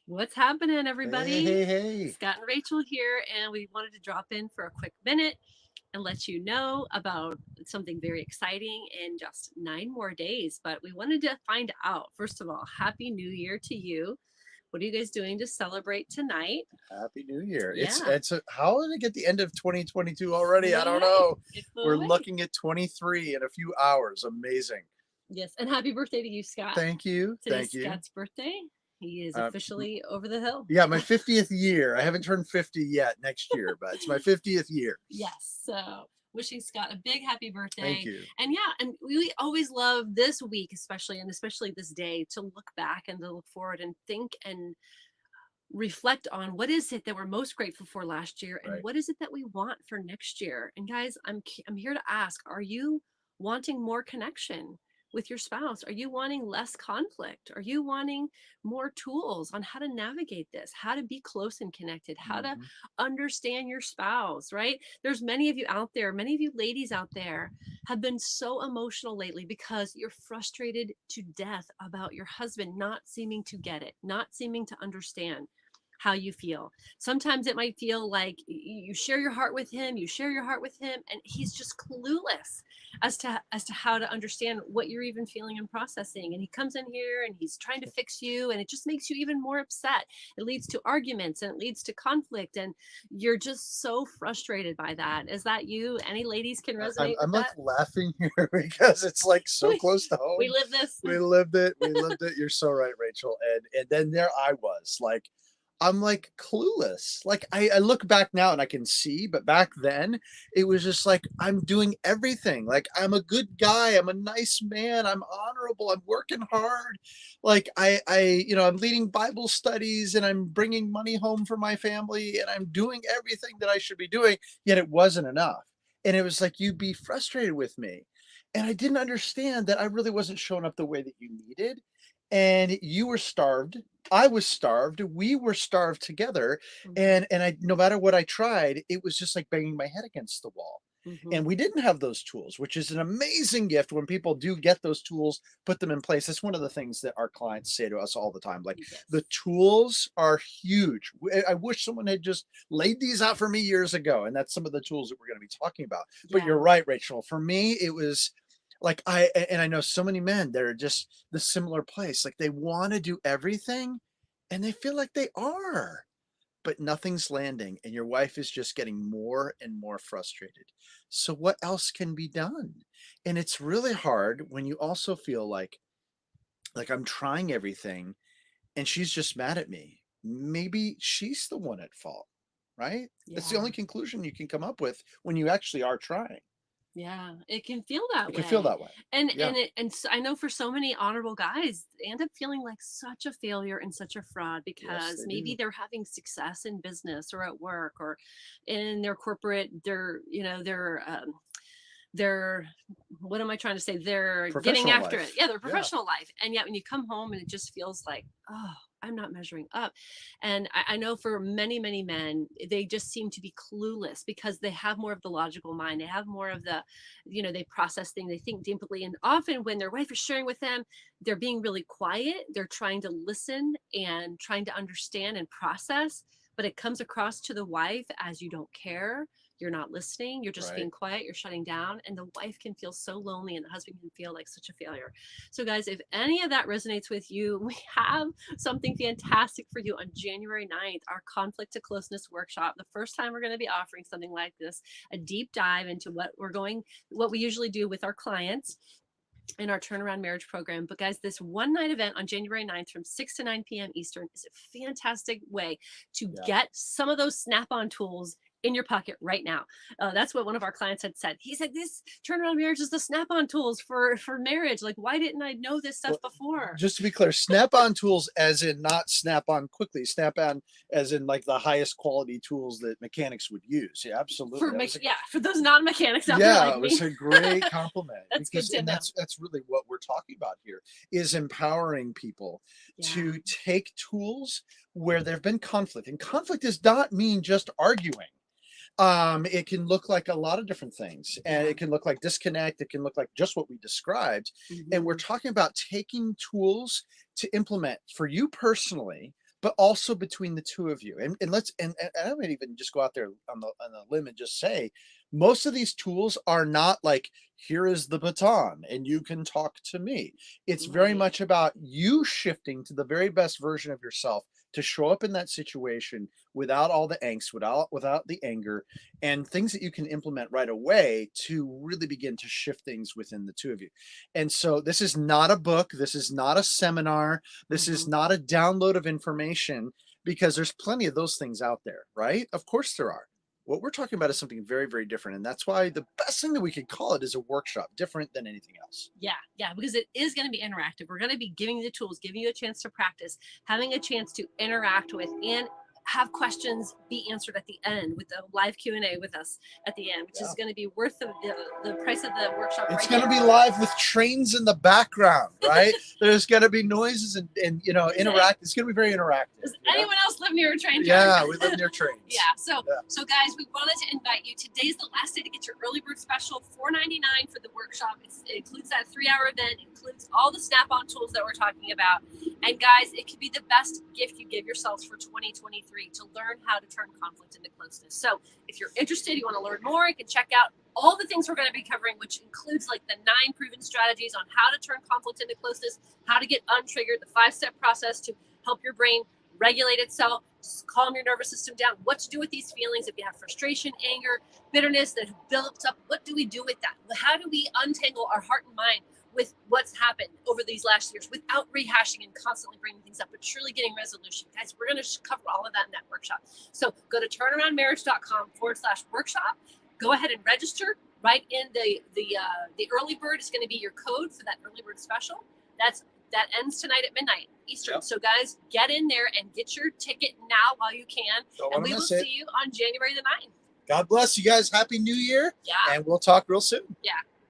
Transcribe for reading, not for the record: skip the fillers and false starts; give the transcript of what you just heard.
What's happening, Hey, everybody? hey, hey. Scott and Rachel here, and we wanted to drop in for a quick minute and let you know about something very exciting in just 9 more days. But we wanted to find out, first of all, Happy New Year to you. What are you guys doing to celebrate tonight? Happy New Year. Yeah, How did it get the end of 2022 already? flew I don't away. know. It flew We're away. looking at 23 in a few hours. Amazing. Yes, and happy birthday to you, Scott. Thank you. Today's Thank you. Scott's birthday. He is Uh, officially over the hill. yeah, my 50th year. I haven't turned 50 yet next year, but it's my 50th year. Yes. So wishing Scott a big happy Thank birthday. you. And yeah, and we always love this week, especially and especially this day, to look back and to look forward and think and reflect on what is it that we're most grateful for last year and Right. what is it that we want for next year. And guys, I'm here to ask, are you wanting more connection with your spouse? Are you wanting less conflict? Are you wanting more tools on how to navigate this, how to be close and connected, how to Hmm. understand your spouse, right? There's many of you out there, many of you ladies out there have been so emotional lately because you're frustrated to death about your husband not seeming to get it, not seeming to understand how you feel. Sometimes it might feel like you share your heart with him, you share your heart with him, and he's just clueless as to how to understand what you're even feeling and processing. And he comes in here and he's trying to fix you, and it just makes you even more upset. It leads to arguments and it leads to conflict, and you're just so frustrated by that. Is that you? Any ladies can resonate I'm with like that? laughing here because it's like so close to We home. live this. We lived it. We lived it. You're so right, Rachel. And then there I was, like, I'm like clueless. Like I look back now and I can see, but back then it was just like I'm doing everything. Like I'm a good guy. I'm a nice man. I'm honorable. I'm working hard. Like I'm leading Bible studies and I'm bringing money home for my family and I'm doing everything that I should be doing. Yet it wasn't enough. And it was like you'd be frustrated with me. And I didn't understand that I really wasn't showing up the way that you needed. And you were starved. I was starved. We were starved together. Mm-hmm, And I, no matter what I tried, it was just like banging my head against the wall. mm-hmm. And we didn't have those tools, which is an amazing gift when people do get those tools, put them in place. That's one of the things that our clients say to us all the time. Like Yes. the tools are huge. I wish someone had just laid these out for me years ago. And that's some of the tools that we're going to be talking about. But Yeah. you're right, Rachel. For me, it was like I know so many men that are just the similar place. Like they want to do everything and they feel like they are, but nothing's landing and your wife is just getting more and more frustrated. So what else can be done? And it's really hard when you also feel like I'm trying everything and she's just mad at me. Maybe she's the one at fault, right? That's the Yeah. only conclusion you can come up with when you actually are trying. Yeah, it can feel that It can feel way. that way. Yeah. I know for so many honorable guys, they end up feeling like such a failure and such a fraud Yes, because they maybe do. they're having success in business or at work or in their corporate, their what am I trying to say? They're getting Professional after it. life. Yeah, their Yeah. professional life. And yet when you come home and it just feels like, oh, I'm not measuring up. And I know for many, many men, they just seem to be clueless because they have more of the logical mind. They have more of they process things, they think deeply. And often when their wife is sharing with them, they're being really quiet. They're trying to listen and trying to understand and process, but it comes across to the wife as you don't care, you're not listening, you're just Right. being quiet, you're shutting down, and the wife can feel so lonely and the husband can feel like such a failure. So guys, if any of that resonates with you, we have something fantastic for you on January 9th, our conflict to closeness workshop. The first time we're going to be offering something like this, a deep dive into what we usually do with our clients in our turnaround marriage program. But guys, this one night event on January 9th from 6 to 9 p.m. Eastern is a fantastic way to Yeah. get some of those snap-on tools in your pocket right now. That's what one of our clients had said. He said, this turnaround marriage is the snap-on tools for marriage. Like, why didn't I know this stuff Well, before? just to be clear, snap-on tools as in not snap-on quickly, snap-on as in like the highest quality tools that mechanics would use. Yeah, absolutely. That was a For those non-mechanics out there yeah, like it was me. a great compliment That's good because to and know. that's really what we're talking about here is empowering people Yeah. to take tools where there've been conflict. And conflict does not mean just arguing. It can look like a lot of different things, and Yeah. it can look like disconnect. It can look like just what we described. And we're Hmm. talking about taking tools to implement for you personally, but also between the two of you. And let's and I would even just go out there on the limb and just say most of these tools are not like here is the baton and you can talk to me. It's very Right. much about you shifting to the very best version of yourself to show up in that situation without all the angst, without the anger, and things that you can implement right away to really begin to shift things within the two of you. And so this is not a book, this is not a seminar, this is Hmm. not a download of information because there's plenty of those things out there, right? Of course there are. What we're talking about is something very, very different. And that's why the best thing that we could call it is a workshop, different than anything else. Yeah, yeah, because it is going to be interactive. We're going to be giving you the tools, giving you a chance to practice, having a chance to interact with and have questions be answered at the end with a live Q&A with us at the end, which Yeah. is going to be worth the price of the workshop. It's right going to there. be live with trains in the background, right? There's going to be noises and you know, interact. It's going to be very interactive. Does You know? anyone else live near a train track? Yeah, we live near trains. Yeah. So guys, we wanted to invite you. Today's the last day to get your early bird special, $4.99 for the workshop. It includes that 3-hour event, includes all the snap-on tools that we're talking about. And guys, it could be the best gift you give yourselves for 2023 to learn how to turn conflict into closeness. So if you're interested, you want to learn more, you can check out all the things we're going to be covering, which includes like the 9 proven strategies on how to turn conflict into closeness, how to get untriggered, the 5-step process to help your brain regulate itself, calm your nervous system down, what to do with these feelings if you have frustration, anger, bitterness that have built up. What do we do with that? How do we untangle our heart and mind with what's happened over these last years without rehashing and constantly bringing things up, but truly getting resolution? Guys, we're going to cover all of that in that workshop. So go to turnaroundmarriage.com/workshop. Go ahead and register. Right in the early bird is going to be your code for that early bird special. That ends tonight at midnight Eastern. Yep. So guys, get in there and get your ticket now while you can. Don't And wanna we will miss it. see you on January the 9th. God bless you guys. Happy New Year. Yeah. And we'll talk real soon. Yeah.